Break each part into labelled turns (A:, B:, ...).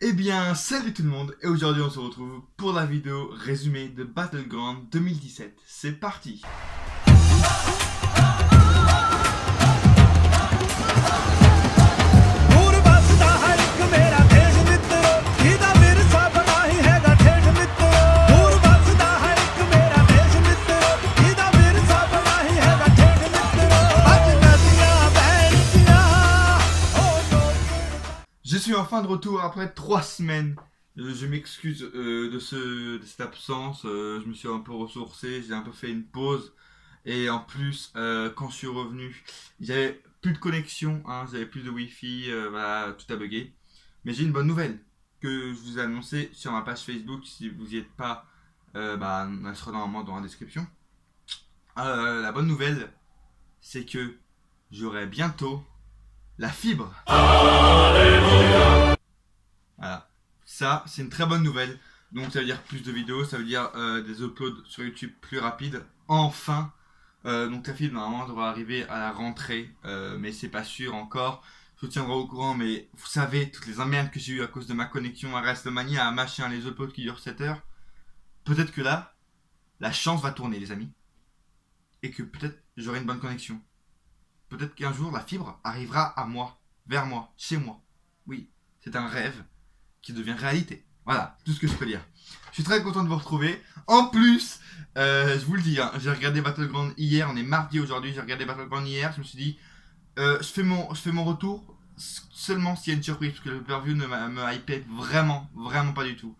A: Eh bien, salut tout le monde, et aujourd'hui on se retrouve pour la vidéo résumée de Battleground 2017. C'est parti. Je suis enfin de retour après 3 semaines. Je m'excuse de cette absence. Je me suis un peu ressourcé, j'ai un peu fait une pause. Et en plus, quand je suis revenu, j'avais plus de connexion, hein, j'avais plus de wifi, voilà, tout a bugué. Mais j'ai une bonne nouvelle que je vous ai annoncée sur ma page Facebook. Si vous n'y êtes pas, elle sera normalement dans la description. La bonne nouvelle, c'est que j'aurai bientôt la fibre. Voilà. Ça, c'est une très bonne nouvelle. Donc, ça veut dire plus de vidéos, ça veut dire des uploads sur YouTube plus rapides. Enfin. Donc, la fibre, normalement, devrait arriver à la rentrée. Mais c'est pas sûr encore. Je vous tiendrai au courant. Mais vous savez, toutes les emmerdes que j'ai eues à cause de ma connexion à WrestleMania, à machin, les uploads qui durent 7 heures. Peut-être que là, la chance va tourner, les amis. Et que peut-être j'aurai une bonne connexion. Peut-être qu'un jour, la fibre arrivera à moi, vers moi, chez moi. Oui, c'est un rêve qui devient réalité. Voilà, tout ce que je peux dire. Je suis très content de vous retrouver. En plus, je vous le dis, hein, j'ai regardé Battleground hier, on est mardi aujourd'hui, j'ai regardé Battleground hier, je me suis dit, je fais mon retour seulement s'il y a une surprise, parce que le pay-per-view ne me hypait vraiment pas du tout.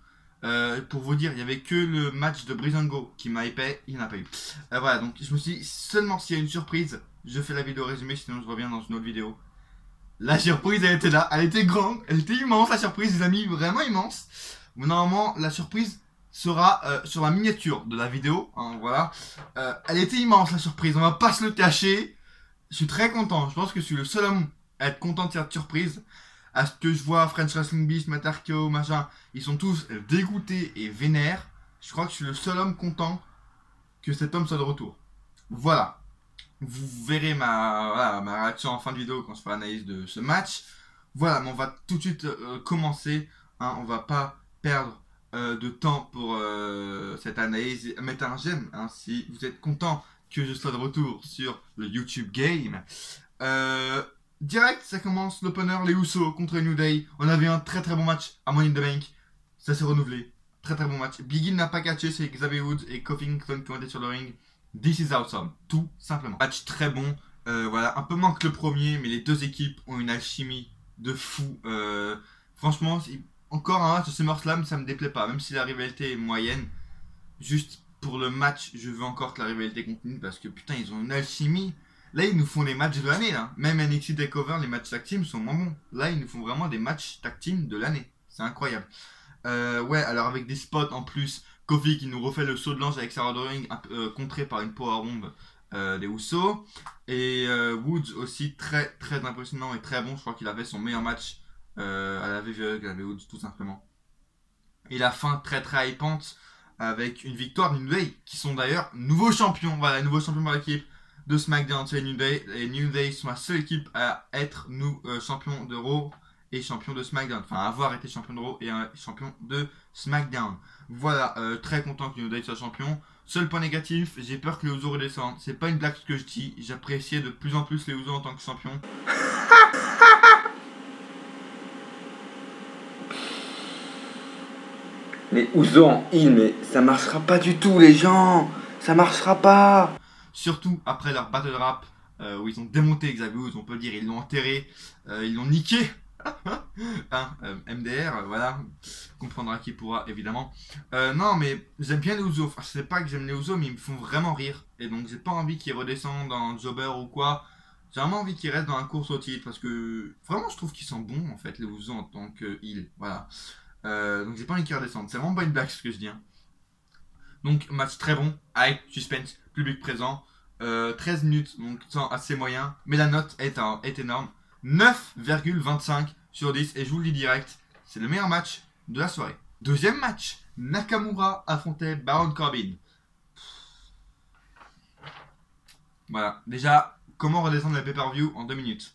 A: Pour vous dire, il n'y avait que le match de Breezango qui m'a hypé, il n'y en a pas eu. Voilà, donc je me suis dit, seulement s'il y a une surprise, je fais la vidéo résumée, sinon je reviens dans une autre vidéo. La surprise, elle était là, elle était grande, elle était immense, la surprise, les amis, vraiment immense. Normalement, la surprise sera sur la miniature de la vidéo, hein, voilà. Elle était immense, la surprise, on va pas se le cacher. Je suis très content, je pense que je suis le seul homme à être content de cette surprise. À ce que je vois, French Wrestling Beast, Matarko, machin, ils sont tous dégoûtés et vénères. Je crois que je suis le seul homme content que cet homme soit de retour. Voilà. Vous verrez ma réaction en fin de vidéo quand je ferai l'analyse de ce match. Voilà, mais on va tout de suite commencer. Hein, on va pas perdre de temps pour cette analyse. Mettez un j'aime hein, si vous êtes content que je sois de retour sur le YouTube Game. Direct, ça commence l'opener, les Usos contre New Day. On avait un très bon match à Money in the Bank. Ça s'est renouvelé. Très bon match. Big E n'a pas catché, c'est Xavier Woods et Kofi Kingston qui ont été sur le ring. This is awesome, tout simplement. Match très bon, voilà, un peu moins que le premier, mais les deux équipes ont une alchimie de fou. Franchement, encore un match de SummerSlam, ça me déplaît pas, même si la rivalité est moyenne. Juste pour le match, je veux encore que la rivalité continue parce que putain, ils ont une alchimie. Là, ils nous font les matchs de l'année, là. Même NXT TakeOver, les matchs tag team sont moins bons. Là, ils nous font vraiment des matchs tag team de l'année. C'est incroyable. Ouais, alors avec des spots en plus. Kofi qui nous refait le saut de l'ange avec Sarah Doring, contré par une powerbomb des Usos. Et Woods aussi très impressionnant et très bon. Je crois qu'il avait son meilleur match à la VVE avec la Woods tout simplement. Et la fin très hypante avec une victoire de New Day qui sont d'ailleurs nouveaux champions. Voilà, nouveaux champions par l'équipe de SmackDown, c'est New Day. Et New Day sont la seule équipe à être champion de Raw et champion de SmackDown. Enfin, avoir été champion de Raw et champion de SmackDown. Voilà, très content que New Day soit champion. Seul point négatif, j'ai peur que les Usos redescendent. C'est pas une blague ce que je dis. J'appréciais de plus en plus les Usos en tant que champion.
B: Les Usos en heal, mais ça marchera pas du tout, les gens. Ça marchera pas.
A: Surtout après leur battle rap où ils ont démonté Xavier Woods, on peut le dire, ils l'ont enterré, ils l'ont niqué. Hein, MDR, voilà, comprendra qui pourra évidemment. Non, mais j'aime bien les Usos. Enfin, je sais pas que j'aime les Usos, mais ils me font vraiment rire. Et donc, j'ai pas envie qu'ils redescendent en Jobber ou quoi. J'ai vraiment envie qu'ils restent dans la course au titre parce que vraiment, je trouve qu'ils sont bons en fait, les Usos en tant que heal. Voilà. Donc, j'ai pas envie qu'ils redescendent. C'est vraiment pas une blague ce que je dis. Hein. Donc, match très bon, hype, suspense, public présent. 13 minutes, donc temps assez moyen. Mais la note est énorme. 9,25 sur 10. Et je vous le dis direct, c'est le meilleur match de la soirée. Deuxième match, Nakamura affrontait Baron Corbin. Voilà, déjà, comment redescendre la pay-per-view en 2 minutes?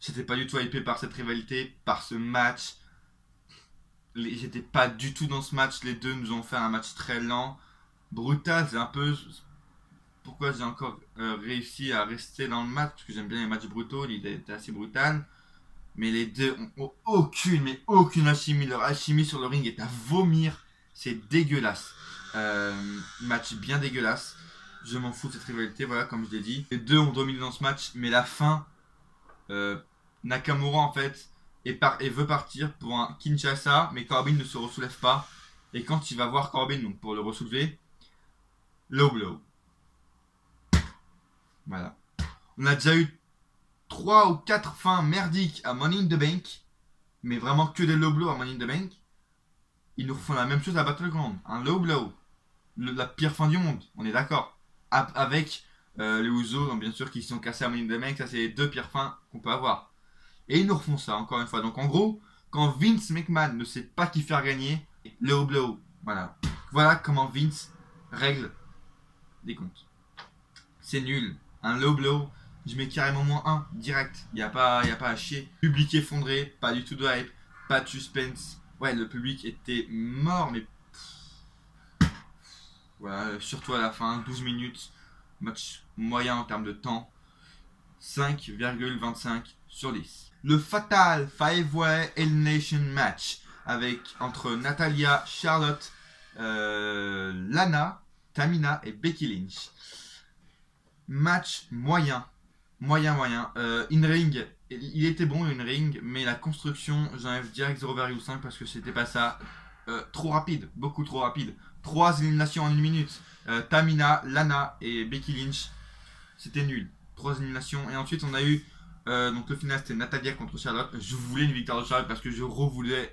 A: J'étais pas du tout hypé par cette rivalité, par ce match. J'étais pas du tout dans ce match. Les deux nous ont fait un match très lent, brutal. C'est un peu pourquoi j'ai encore réussi à rester dans le match, parce que j'aime bien les matchs brutaux. Il était assez brutal. Mais les deux ont aucune alchimie. Leur alchimie sur le ring est à vomir. C'est dégueulasse. Match bien dégueulasse. Je m'en fous de cette rivalité, voilà, comme je l'ai dit. Les deux ont dominé dans ce match, mais la fin, Nakamura en fait et veut partir pour un Kinshasa, mais Corbin ne se ressoulève pas. Et quand il va voir Corbin donc pour le ressoulever, low blow. Voilà. On a déjà eu 3 ou 4 fins merdiques à Money in the Bank, mais vraiment que des low blows à Money in the Bank. Ils nous refont la même chose à Battleground, un low blow. La pire fin du monde, on est d'accord. Avec les Usos, bien sûr, qui se sont cassés à Money in the Bank, ça c'est les deux pires fins qu'on peut avoir. Et ils nous refont ça, encore une fois. Donc en gros, quand Vince McMahon ne sait pas qui faire gagner, low blow. Voilà. Voilà comment Vince règle des comptes. C'est nul. Un low blow, je mets carrément -1, direct. Il n'y a pas à chier. Public effondré, pas du tout de hype, pas de suspense. Ouais, le public était mort, mais... Voilà, surtout à la fin, 12 minutes. Match moyen en termes de temps. 5,25 sur 10. Le Fatal 5-Way Elimination Match entre Natalya, Charlotte, Lana, Tamina et Becky Lynch. Match moyen. In-ring, il était bon in-ring, mais la construction, j'enlève direct 0,5 parce que c'était pas ça. Trop rapide, beaucoup trop rapide. 3 éliminations en 1 minute. Tamina, Lana et Becky Lynch. C'était nul. 3 éliminations. Et ensuite, on a eu. Donc, le final, c'était Natalya contre Charlotte. Je voulais une victoire de Charlotte parce que je revoulais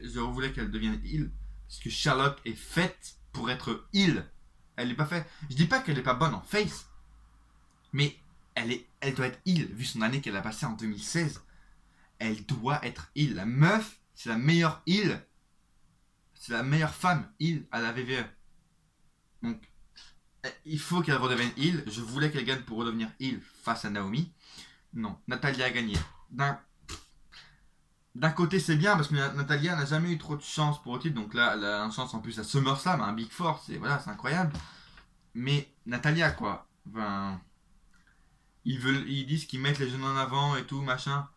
A: qu'elle devienne heel. Parce que Charlotte est faite pour être heel. Elle n'est pas faite. Je dis pas qu'elle n'est pas bonne en face. Mais elle doit être heel. Vu son année qu'elle a passée en 2016. Elle doit être heel. La meuf, c'est la meilleure heel. C'est la meilleure femme heel à la WWE. Donc, il faut qu'elle redevienne heel. Je voulais qu'elle gagne pour redevenir heel face à Naomi. Non, Natalya a gagné. D'un côté, c'est bien parce que Natalya n'a jamais eu trop de chance pour le titre. Donc là, elle a une chance en plus à SummerSlam, un Big Four. C'est incroyable. Mais Natalya, quoi. Enfin, ils disent qu'ils mettent les jeunes en avant et tout, machin.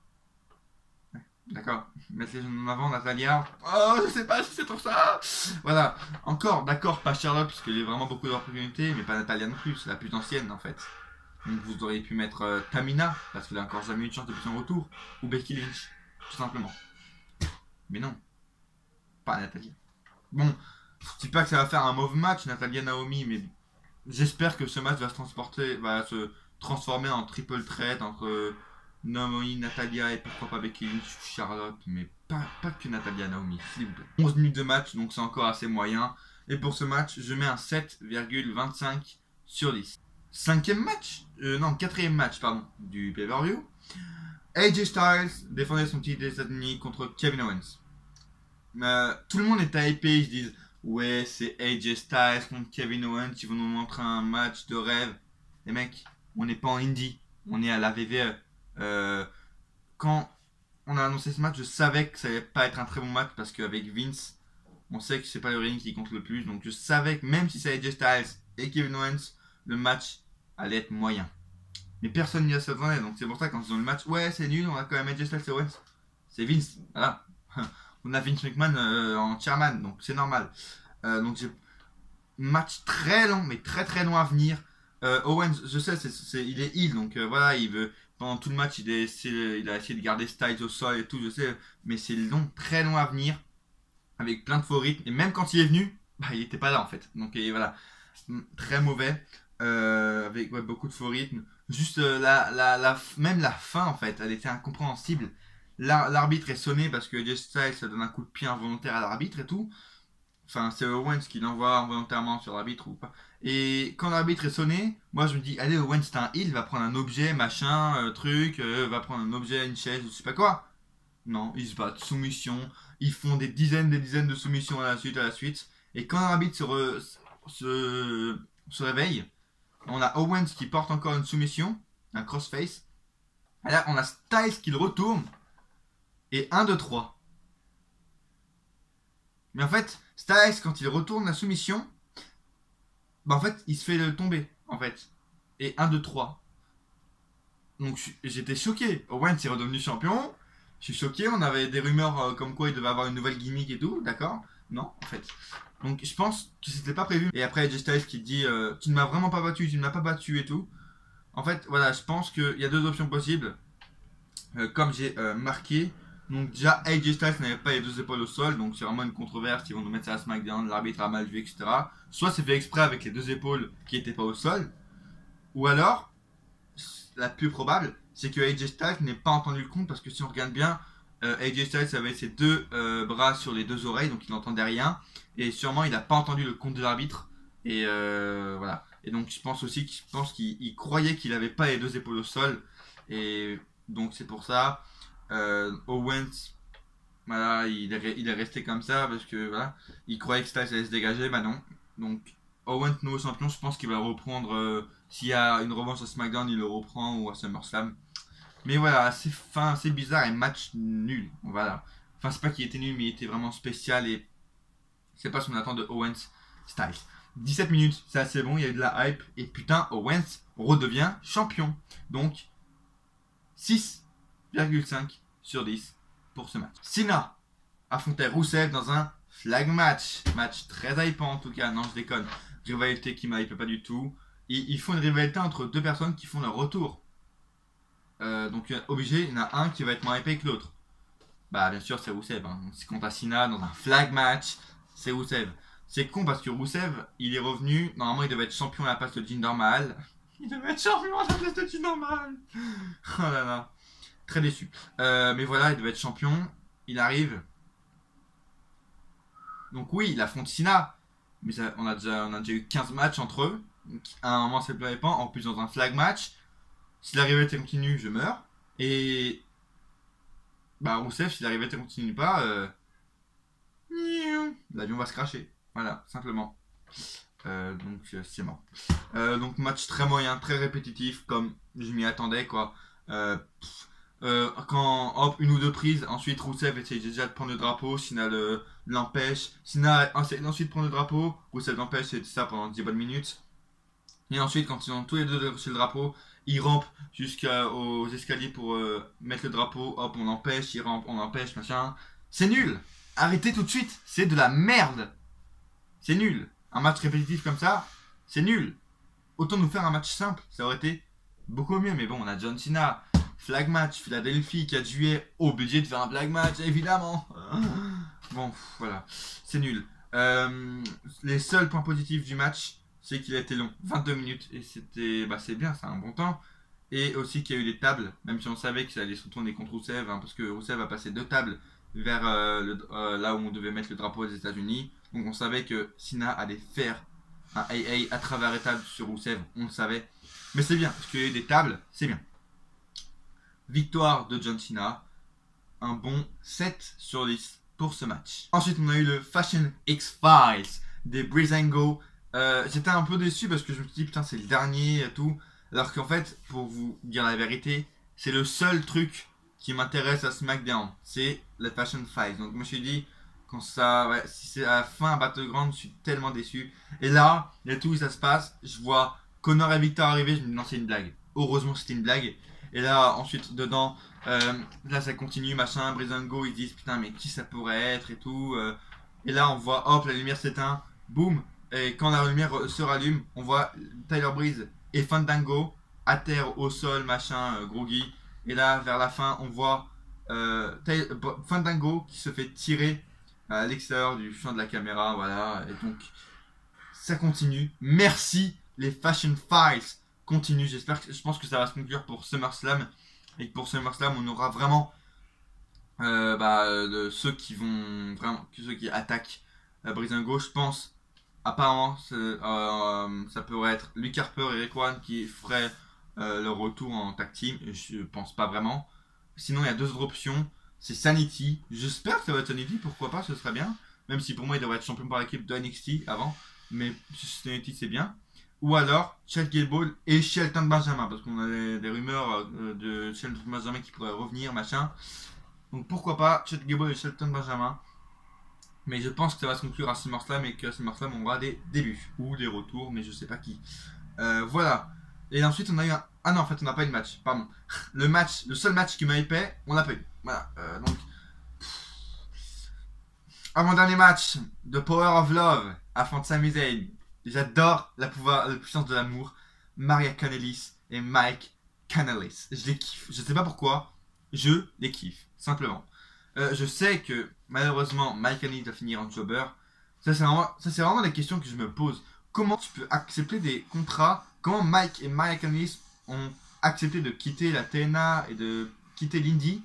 A: D'accord, mettre les jeunes en avant, Natalya. Oh, je sais pas si c'est pour ça. Voilà, encore, d'accord, pas Charlotte, parce qu'il y a vraiment beaucoup d'opportunités, mais pas Natalya non plus, c'est la plus ancienne en fait. Donc vous auriez pu mettre Tamina, parce qu'elle a encore jamais eu de chance depuis son retour, ou Becky Lynch, tout simplement. Mais non, pas Natalya. Bon, je dis pas que ça va faire un mauvais match, Natalya-Naomi, mais j'espère que ce match va se transformer en triple threat entre Naomi, Natalya et pourquoi pas Becky Lynch ou Charlotte, mais pas que Natalya, Naomi, s'il vous plaît. 11 minutes de match, donc c'est encore assez moyen. Et pour ce match, je mets un 7,25 sur 10. Quatrième match, pardon, du pay-per-view. AJ Styles défendait son titre des États-Unis contre Kevin Owens. Tout le monde était hypé, ils se disent ouais, c'est AJ Styles contre Kevin Owens, ils vont nous montrer un match de rêve. Les mecs, on n'est pas en indie, on est à la WWE. Quand on a annoncé ce match, je savais que ça allait pas être un très bon match parce qu'avec Vince, on sait que c'est pas le ring qui compte le plus. Donc je savais que même si c'est AJ Styles et Kevin Owens, le match allait être moyen. Mais personne n'y s'attendait, donc c'est pour ça quand ils ont le match, ouais c'est nul, on a quand même AJ Styles et Owens. C'est Vince, voilà. On a Vince McMahon en chairman, donc c'est normal. Donc j'ai match très long, mais très long à venir. Owens, je sais, il est heel, donc voilà, il veut pendant tout le match, il a essayé de garder Styles au sol et tout, je sais, mais c'est long, très long à venir, avec plein de faux rythmes. Et même quand il est venu, il était pas là en fait. Donc et voilà, très mauvais, avec beaucoup de faux rythmes. Juste même la fin en fait, elle était incompréhensible. L'arbitre est sonné parce que AJ Styles donne un coup de pied involontaire à l'arbitre et tout. Enfin, c'est Owens qui l'envoie involontairement sur l'arbitre ou pas. Et quand l'arbitre est sonné, moi je me dis, allez, Owens c'est un heal, va prendre un objet, machin, truc, va prendre un objet, une chaise, je sais pas quoi. Non, ils se battent, soumission, ils font des dizaines de soumissions à la suite. Et quand l'arbitre se réveille, on a Owens qui porte encore une soumission, un crossface. Et là, on a Styles qui le retourne. Et 1, 2, 3. Mais en fait, Styles, quand il retourne la soumission, bah en fait, il se fait le tomber, en fait. Et 1, 2, 3. Donc j'étais choqué. Owens est redevenu champion. Je suis choqué. On avait des rumeurs comme quoi il devait avoir une nouvelle gimmick et tout. D'accord? Non, en fait. Donc je pense que c'était pas prévu. Et après, AJ Styles qui dit tu ne m'as vraiment pas battu, tu ne m'as pas battu et tout. En fait, voilà, je pense qu'il y a deux options possibles. Comme j'ai marqué. Donc déjà, AJ Styles n'avait pas les deux épaules au sol. Donc c'est vraiment une controverse. Ils vont nous mettre ça à SmackDown. L'arbitre a mal vu, etc. Soit c'est fait exprès avec les deux épaules qui n'étaient pas au sol. Ou alors, la plus probable, c'est que AJ Styles n'ait pas entendu le compte parce que si on regarde bien, AJ Styles avait ses deux bras sur les deux oreilles, donc il n'entendait rien. Et sûrement, il n'a pas entendu le compte de l'arbitre. Et voilà. Et donc, je pense aussi qu'il croyait qu'il n'avait pas les deux épaules au sol. Et donc, c'est pour ça. Owens, voilà, il est resté comme ça parce que voilà, il croyait que Styles allait se dégager. Bah non. Donc, Owens, nouveau champion, je pense qu'il va reprendre. S'il y a une revanche à SmackDown, il le reprend ou à SummerSlam. Mais voilà, c'est bizarre et match nul. Voilà. Enfin, c'est pas qu'il était nul, mais il était vraiment spécial et c'est pas ce qu'on attend de Owens Styles. 17 minutes, c'est assez bon, il y a eu de la hype. Et putain, Owens redevient champion. Donc, 6,5 sur 10 pour ce match. Cena affrontait Rusev dans un flag match. Match très hypant en tout cas, non je déconne. Rivalité qui m'hype pas du tout. Ils font une rivalité entre deux personnes qui font leur retour. Donc obligé, il y en a un qui va être moins hypé que l'autre. Bah bien sûr c'est Rusev. Hein. C'est contre Cena dans un flag match, c'est Rusev. C'est con parce que Rusev, il est revenu, normalement il devait être champion à la place de Jinder Mahal. Il devait être champion à la place de Jinder Mahal. Oh là là. Très déçu. Mais voilà, il devait être champion. Il arrive. Donc oui, il affronte Cena. Mais ça, on a déjà eu 15 matchs entre eux. Donc à un moment, c'est plus pas. En plus, dans un flag match. Si la rivalité continue, je meurs. Et. Bah, Rousseff, si la rivalité continue pas, l'avion va se cracher. Voilà, simplement. Donc, c'est mort. Donc, match très moyen, très répétitif, comme je m'y attendais, quoi. Quand hop, une ou deux prises, ensuite Rousseff essaye déjà de prendre le drapeau, Sina l'empêche. Sina essaie ensuite de prendre le drapeau, Rousseff l'empêche, c'est ça pendant 10 bonnes minutes. Et ensuite, quand ils ont tous les deux reçu le drapeau, ils rampent jusqu'aux escaliers pour mettre le drapeau. Hop, on empêche, ils rampent, on empêche, machin. C'est nul. Arrêtez tout de suite. C'est de la merde. C'est nul. Un match répétitif comme ça, c'est nul. Autant nous faire un match simple. Ça aurait été beaucoup mieux. Mais bon, on a John Cena. Flag match, Philadelphie, 4 juillet. Obligé de faire un flag match, évidemment. Bon, voilà. C'est nul. Les seuls points positifs du match, c'est qu'il a été long, 22 minutes, et c'était, bah c'est bien, c'est un bon temps. Et aussi qu'il y a eu des tables, même si on savait que ça allait se retourner contre Rousseff, hein, parce que Rousseff a passé deux tables vers là où on devait mettre le drapeau des États-Unis. Donc on savait que Cena allait faire un AA à travers les tables sur Rousseff, on le savait. Mais c'est bien, parce qu'il y a eu des tables, c'est bien. Victoire de John Cena, un bon 7 sur 10 pour ce match. Ensuite, on a eu le Fashion X-Files des Breezango. J'étais un peu déçu parce que je me suis dit, putain, c'est le dernier et tout. Alors qu'en fait, pour vous dire la vérité, c'est le seul truc qui m'intéresse à SmackDown. C'est le Fashion Files. Donc, je me suis dit, quand ça, ouais, si c'est à la fin Battleground, je suis tellement déçu. Et là, il y a tout où ça se passe. Je vois Connor et Victor arriver. Je me dis, non, c'est une blague. Heureusement, c'était une blague. Et là, ensuite, dedans, là, ça continue, machin. Breezango, ils disent, putain, mais qui ça pourrait être et tout. Et là, on voit, hop, la lumière s'éteint. Boum. Et quand la lumière se rallume, on voit Tyler Breeze et Fandango à terre, au sol, machin, groggy. Et là, vers la fin, on voit Fandango qui se fait tirer à l'extérieur du champ de la caméra. Voilà. Et donc, ça continue. Merci, les Fashion Files continuent. Je pense que ça va se conclure pour SummerSlam. Et que pour SummerSlam, on aura vraiment ceux qui vont vraiment, ceux qui attaquent Breezango. Je pense. Apparemment, ça pourrait être Luke Harper et Rick One qui feraient leur retour en tag team. Je pense pas vraiment. Sinon, il y a deux autres options. C'est Sanity. J'espère que ça va être Sanity. Pourquoi pas, ce serait bien. Même si pour moi, il devrait être champion par l'équipe de NXT avant. Mais Sanity, c'est bien. Ou alors, Chad Gable et Shelton Benjamin. Parce qu'on a des rumeurs de Shelton Benjamin qui pourrait revenir, machin. Donc pourquoi pas Chad Gable et Shelton Benjamin. Mais je pense que ça va se conclure à SummerSlam et que SummerSlam aura des débuts ou des retours, mais je sais pas qui. Voilà. Et ensuite on a eu un... Ah non, en fait on n'a pas eu de match, pardon. Le seul match qui m'a hypé, on l'a pas eu. Voilà. Donc, avant-dernier match de Power of Love afin de Sami Zayn. J'adore la puissance de l'amour. Maria Kanellis et Mike Kanellis. Je les kiffe. Je sais pas pourquoi. Je les kiffe. Simplement. Je sais que malheureusement Mike Kanellis va finir en jobber. Ça c'est vraiment des questions que je me pose. Comment tu peux accepter des contrats? Comment Mike et Maria Kanellis ont accepté de quitter la TNA et de quitter l'Indie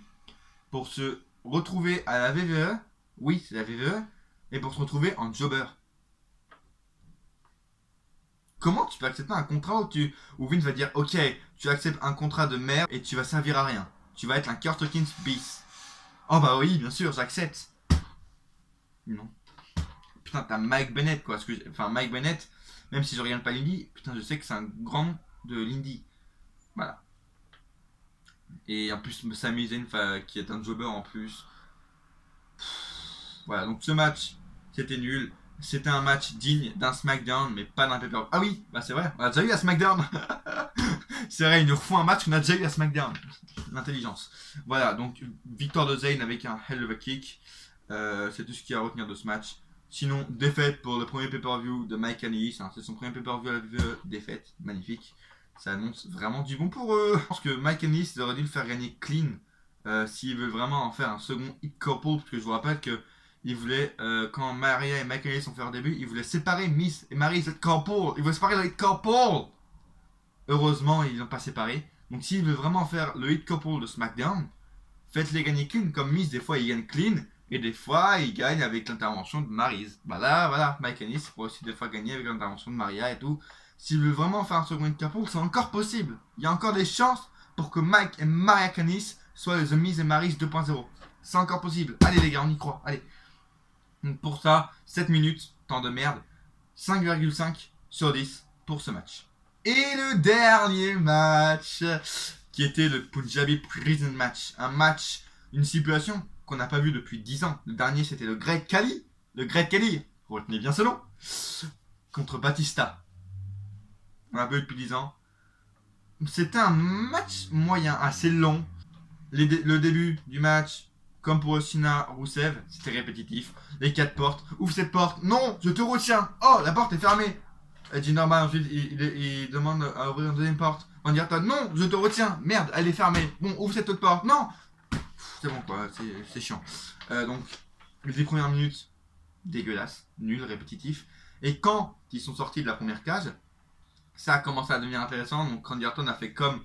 A: pour se retrouver à la WWE? Oui, c'est la WWE. Et pour se retrouver en jobber. Comment tu peux accepter un contrat où Vince va dire ok, tu acceptes un contrat de merde et tu vas servir à rien. Tu vas être un Kurt Hawkins bis. Oh bah oui, bien sûr, j'accepte. Non. Putain, t'as Mike Bennett quoi. Enfin, Mike Bennett, même si je regarde pas l'Indie, putain, je sais que c'est un grand de l'Indie. Voilà. Et en plus, Sami Zayn qui est un jobber en plus. Voilà, donc ce match, c'était nul. C'était un match digne d'un SmackDown, mais pas d'un pay-per-view. Ah oui, bah c'est vrai, on a déjà eu la SmackDown. C'est vrai, ils nous refont un match qu'on a déjà eu à SmackDown. L'intelligence. Voilà, donc victoire de Zayn avec un hell of a kick. C'est tout ce qu'il y a à retenir de ce match. Sinon, défaite pour le premier pay-per-view de Mike Kanellis. Hein, c'est son premier pay-per-view à la WWE. Défaite, magnifique. Ça annonce vraiment du bon pour eux. Je pense que Mike Kanellis aurait dû le faire gagner clean. S'il veut vraiment en faire un second hit couple. Parce que je vous rappelle que il voulait, quand Maria et Mike Kanellis ont fait leur début, il voulait séparer Miss et Maryse hit couple. Il voulait séparer le hit couple. Heureusement, ils l'ont pas séparé. Donc s'il veut vraiment faire le hit couple de SmackDown, faites-les gagner clean. Comme Miss, des fois il gagne clean. Et des fois, il gagne avec l'intervention de Maryse. Voilà, Mike Kanellis pourrait aussi des fois gagner avec l'intervention de Maria et tout. S'il veut vraiment faire un second hit couple, c'est encore possible. Il y a encore des chances pour que Mike et Maria Kanellis soient les The Miz et Maryse 2.0. C'est encore possible. Allez les gars, on y croit. Allez. Donc pour ça, 7 minutes, temps de merde. 5,5 sur 10 pour ce match. Et le dernier match, qui était le Punjabi Prison Match. Un match, une situation qu'on n'a pas vue depuis 10 ans. Le dernier, c'était le Great Khali. Le Great Khali, retenez bien ce nom, contre Batista. On l'a pas vu depuis 10 ans. C'était un match moyen, assez long. Le début du match, comme pour Osina Rousseff, c'était répétitif. Les 4 portes. Ouvre cette porte. Non, je te retiens. Oh, la porte est fermée. Elle dit normal, ensuite il demande à ouvrir une deuxième porte. On dit non, je te retiens. Merde, elle est fermée. Bon, ouvre cette autre porte. Non. C'est bon quoi, c'est chiant. Donc, les premières minutes, dégueulasse, nul, répétitif. Et quand ils sont sortis de la première cage, ça a commencé à devenir intéressant. Donc Randy Orton a fait comme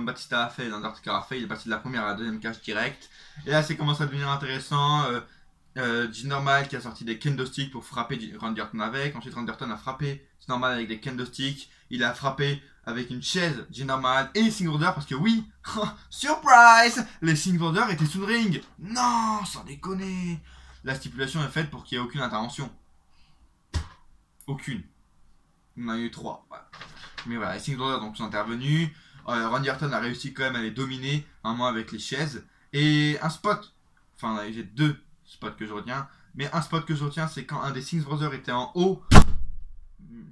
A: Batista a fait, l'Undertaker a fait, il est passé de la première à la deuxième cage direct. Et là, c'est commencé à devenir intéressant. G-Normal qui a sorti des kendo sticks pour frapper Randy Orton avec. Ensuite, Randy Orton a frappé G-Normal avec des kendo sticks. Il a frappé avec une chaise G-Normal et les Singleders parce que oui, surprise, les Singleders étaient sous le ring. Non, sans déconner. La stipulation est faite pour qu'il n'y ait aucune intervention. Aucune. On en a eu 3. Voilà. Mais voilà, les Singleders donc sont intervenus. Randy Orton a réussi quand même à les dominer, un moment avec les chaises. Et un spot, enfin j'ai 2 spots que je retiens, mais un spot que je retiens, c'est quand un des Singh Brothers était en haut.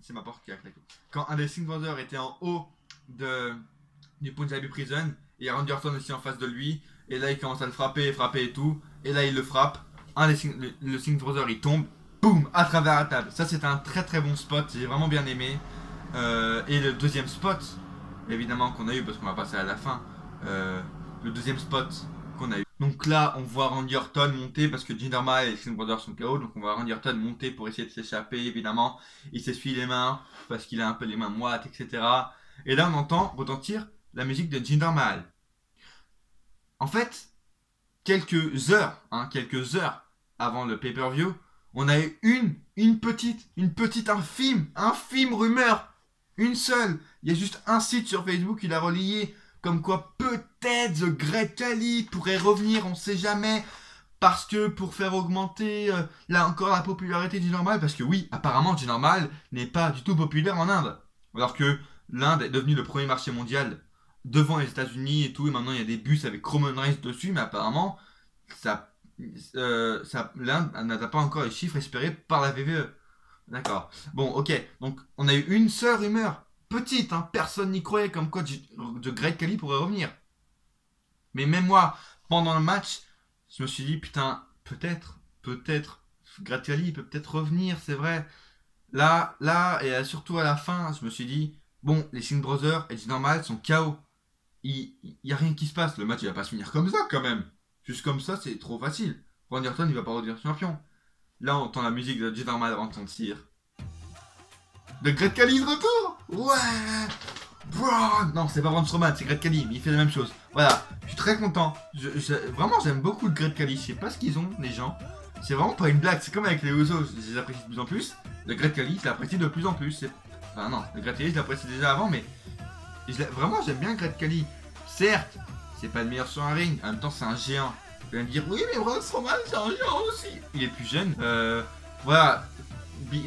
A: C'est ma porte qui a claqué. Quand un des Singh Brothers était en haut du Punjabi Prison, et Randy Orton aussi en face de lui, et là il commence à le frapper et tout, et là il le frappe. Le Singh Brother il tombe, boum, à travers la table. Ça c'est un très très bon spot, j'ai vraiment bien aimé. Et le deuxième spot, évidemment qu'on a eu parce qu'on va passer à la fin, le deuxième spot qu'on a eu. Donc là, on voit Randy Orton monter parce que Jinder et les Singh Brothers sont KO. Donc on voit Randy Orton monter pour essayer de s'échapper, évidemment. Il s'essuie les mains parce qu'il a un peu les mains moites, etc. Et là, on entend retentir la musique de Jinder Mahal. En fait, quelques heures avant le pay-per-view, on a eu une petite infime rumeur. Une seule. Il y a juste un site sur Facebook qui l'a relayé. Comme quoi peut-être The Great Khali pourrait revenir, on sait jamais. Parce que pour faire augmenter là encore la popularité du normal. Parce que oui, apparemment du normal n'est pas du tout populaire en Inde. Alors que l'Inde est devenue le premier marché mondial devant les États-Unis et tout. Et maintenant il y a des bus avec Roman Reigns dessus. Mais apparemment ça l'Inde n'atteint pas encore les chiffres espérés par la VVE. D'accord. Bon, ok. Donc, on a eu une seule rumeur. Petite, hein. Personne n'y croyait comme quoi de Greg Kelly pourrait revenir. Mais même moi, pendant le match, je me suis dit, putain, peut-être, Greg Kelly peut peut-être revenir, c'est vrai. Là, et surtout à la fin, je me suis dit, bon, les Singh Brothers et Jinder Mahal sont KO. Il y a rien qui se passe. Le match, il va pas se finir comme ça, quand même. Juste comme ça, c'est trop facile. Randy Orton, il va pas redevenir champion. Là, on entend la musique de Jinder Mahal avant de sentir. Le Great Khali de retour. Ouais. Braun. Non, c'est pas Braun Strowman, c'est Great Khali, mais il fait la même chose. Voilà, je suis très content. Vraiment, j'aime beaucoup le Great Khali. Je sais pas ce qu'ils ont, les gens. C'est vraiment pas une blague. C'est comme avec les Usos, je les apprécie de plus en plus. Le Great Khali, je l'apprécie de plus en plus. Enfin, non, le Great Khali, je l'apprécie déjà avant, mais vraiment, j'aime bien le Great Khali. Certes, c'est pas le meilleur sur un ring. En même temps, c'est un géant. Tu vas me dire, oui, mais Braun Strowman, c'est un géant aussi. Il est plus jeune. Voilà.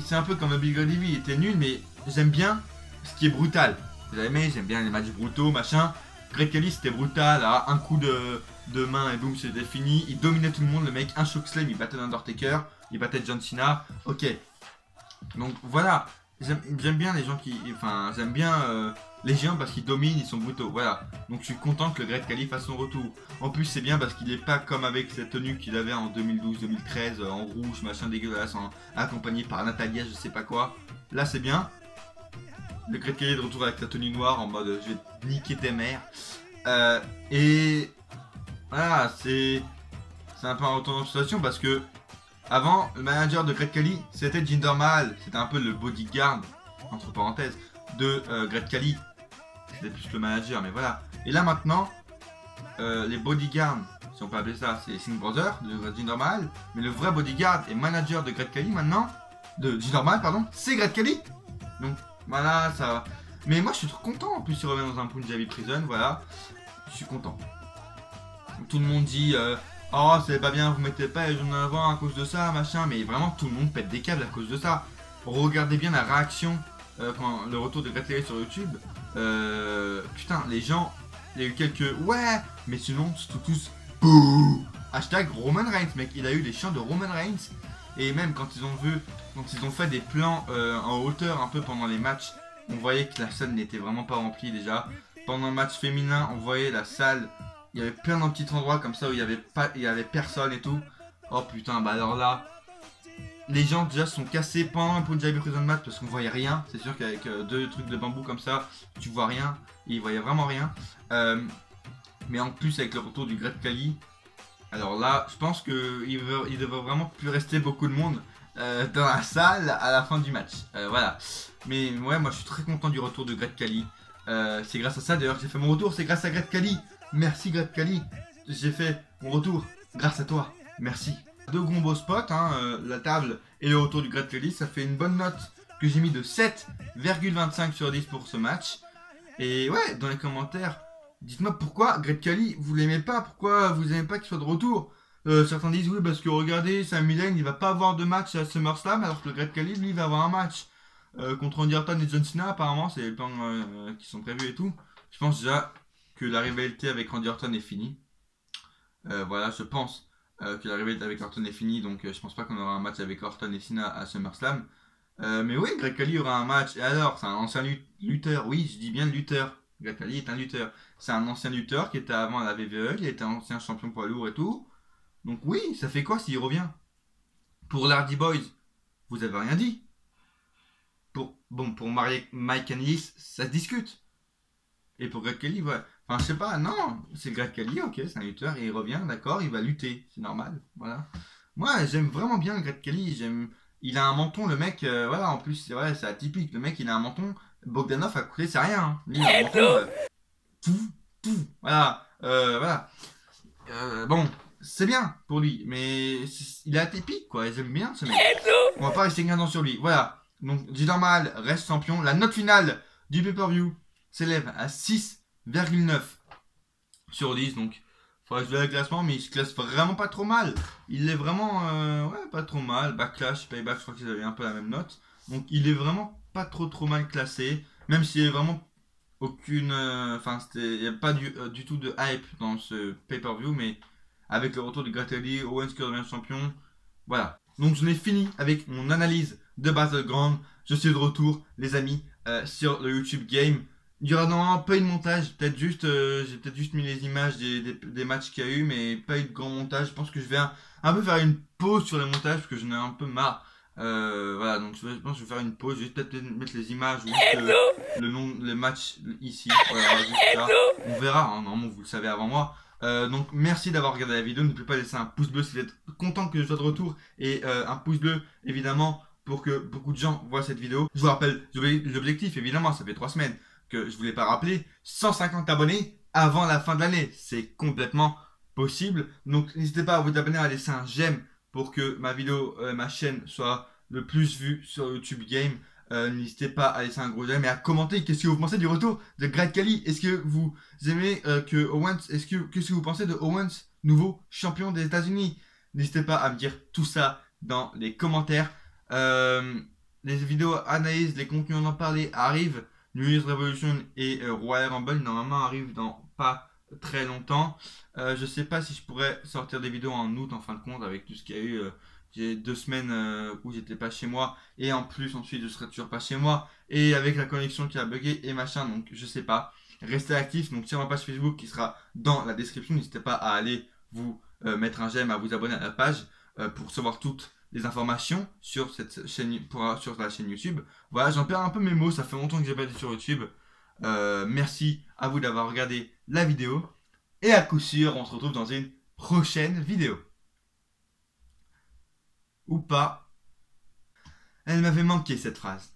A: C'est un peu comme Big Ridley, il était nul, mais j'aime bien ce qui est brutal. Vous avez aimé, j'aime bien les matchs brutaux, machin. Great Khali, c'était brutal, là, un coup de main et boum, c'était fini. Il dominait tout le monde, le mec, un chokeslam, il battait l'Undertaker, il battait John Cena. Ok. Donc voilà, j'aime bien les gens qui. Enfin, j'aime bien les géants parce qu'ils dominent, ils sont brutaux. Voilà. Donc je suis content que le Great Khali fasse son retour. En plus, c'est bien parce qu'il est pas comme avec cette tenue qu'il avait en 2012-2013, en rouge, machin dégueulasse, accompagné par Natalia, je sais pas quoi. Là, c'est bien. Le Great Khali est de retour avec sa tenue noire en mode je vais te niquer tes mères. Et voilà, c'est un peu un retour de situation parce que avant, le manager de Great Khali, c'était Jinder Mahal. C'était un peu le bodyguard, entre parenthèses, de Great Khali. C'était plus le manager, mais voilà. Et là maintenant, les bodyguards, si on peut appeler ça, c'est les Singh Brothers de Jinder Mahal. Mais le vrai bodyguard et manager de Great Khali maintenant, de Jinder Mahal, pardon, c'est Great Khali. Donc voilà, ça va. Mais moi je suis trop content. En plus, il revient dans un Punjabi Prison, voilà. Je suis content. Tout le monde dit oh c'est pas bien, vous mettez pas les gens en avant à cause de ça, machin, mais vraiment tout le monde pète des câbles à cause de ça. Regardez bien la réaction quand le retour de Great Khali sur YouTube. Putain, les gens, il y a eu quelques ouais, mais sinon tous bouh. Hashtag Roman Reigns, mec, il a eu les chants de Roman Reigns. Et même quand ils ont fait des plans en hauteur un peu pendant les matchs, on voyait que la salle n'était vraiment pas remplie déjà. Pendant le match féminin, on voyait la salle. Il y avait plein de petits endroits comme ça où il y avait personne et tout. Oh putain, bah alors là, les gens déjà sont cassés pendant un Punjabi Prison Match parce qu'on voyait rien. C'est sûr qu'avec deux trucs de bambou comme ça, tu vois rien. Et ils voyaient vraiment rien. Mais en plus avec le retour du Great Khali, alors là, je pense qu'il devrait vraiment plus rester beaucoup de monde dans la salle à la fin du match. Voilà. Mais ouais, moi je suis très content du retour de Great Khali. C'est grâce à ça d'ailleurs que j'ai fait mon retour, c'est grâce à Great Khali. Merci Great Khali, j'ai fait mon retour grâce à toi, merci. Deux gros spots, hein, la table et le retour du Great Khali, ça fait une bonne note que j'ai mis de 7,25 sur 10 pour ce match. Et ouais, dans les commentaires, dites-moi pourquoi Great Khali, vous l'aimez pas, pourquoi vous aimez pas qu'il soit de retour. Certains disent oui parce que regardez, Sami Zayn il va pas avoir de match à SummerSlam alors que le Great Khali lui va avoir un match contre Randy Orton et John Cena apparemment, c'est les plans qui sont prévus et tout. Je pense déjà que la rivalité avec Randy Orton est finie. Voilà, je pense que la rivalité avec Orton est finie, donc je pense pas qu'on aura un match avec Orton et Cena à SummerSlam. Mais oui, Great Khali aura un match. Et alors, c'est un ancien lutteur. Oui, je dis bien lutteur. Great Khali est un lutteur. C'est un ancien lutteur qui était avant à la WWE, il était un ancien champion poids lourd et tout. Donc oui, ça fait quoi s'il revient? Pour l'Hardy Boys, vous avez rien dit. Pour Mike Candice, ça se discute. Et pour Great Khali, ouais. Enfin, je sais pas, non, c'est Great Khali, ok, c'est un lutteur, et il revient, d'accord, il va lutter, c'est normal, voilà. Moi, j'aime vraiment bien le Great Khali, il a un menton, le mec, voilà, en plus, c'est vrai, c'est atypique, le mec, il a un menton, Bogdanov à côté, c'est rien, hein. Lui, il a un menton, voilà, voilà. Bon, c'est bien pour lui, mais il est atypique, quoi, j'aime bien ce mec. On va pas rester 15 ans sur lui, voilà. Donc, Jinder Mahal reste champion, la note finale du pay-per-view s'élève à 6,9 sur 10, donc faudrait que je le classement, mais il se classe vraiment pas trop mal. Il est vraiment, ouais, pas trop mal. Backlash, Payback, je crois qu'ils avaient un peu la même note. Donc il est vraiment pas trop mal classé, même s'il y a vraiment aucune, enfin il n'y a pas du tout de hype dans ce pay-per-view, mais avec le retour de Gratelli, Owens qui redevient champion. Voilà. Donc j'en ai fini avec mon analyse de Battleground. Je suis de retour, les amis, sur le YouTube Game. Il y aura normalement pas eu de montage, peut-être juste, j'ai peut-être juste mis les images des matchs qu'il y a eu, mais pas eu de grand montage. Je pense que je vais un peu faire une pause sur les montages, parce que j'en ai un peu marre. Voilà, donc je pense que je vais faire une pause, je vais peut-être mettre les images ou juste le nom, le match ici. Voilà, juste ça. On verra, hein, normalement vous le savez avant moi. Donc merci d'avoir regardé la vidéo, n'oubliez pas de laisser un pouce bleu si vous êtes content que je sois de retour, et un pouce bleu évidemment pour que beaucoup de gens voient cette vidéo. Je vous rappelle l'objectif, évidemment, ça fait 3 semaines que je ne voulais pas rappeler, 150 abonnés avant la fin de l'année. C'est complètement possible. Donc n'hésitez pas à vous abonner, à laisser un j'aime pour que ma vidéo, ma chaîne soit le plus vue sur YouTube Game. N'hésitez pas à laisser un gros j'aime et à commenter qu'est-ce que vous pensez du retour de Great Khali. Est-ce que vous aimez que Owens, qu'est-ce que vous pensez de Owens, nouveau champion des États-Unis? N'hésitez pas à me dire tout ça dans les commentaires. Les vidéos analyse, les contenus on en parlait arrivent. New Year's Revolution et Royal Rumble normalement arrivent dans pas très longtemps. Je sais pas si je pourrais sortir des vidéos en août en fin de compte avec tout ce qu'il y a eu. J'ai 2 semaines où j'étais pas chez moi et en plus ensuite je serai toujours pas chez moi et avec la connexion qui a bugué et machin, donc je sais pas. Restez actifs donc sur ma page Facebook qui sera dans la description, n'hésitez pas à aller vous mettre un j'aime, à vous abonner à la page pour recevoir toutes les informations sur cette chaîne, sur la chaîne YouTube. Voilà, j'en perds un peu mes mots, ça fait longtemps que j'ai pas été sur YouTube. Merci à vous d'avoir regardé la vidéo et à coup sûr on se retrouve dans une prochaine vidéo. Ou pas. Elle m'avait manqué cette phrase.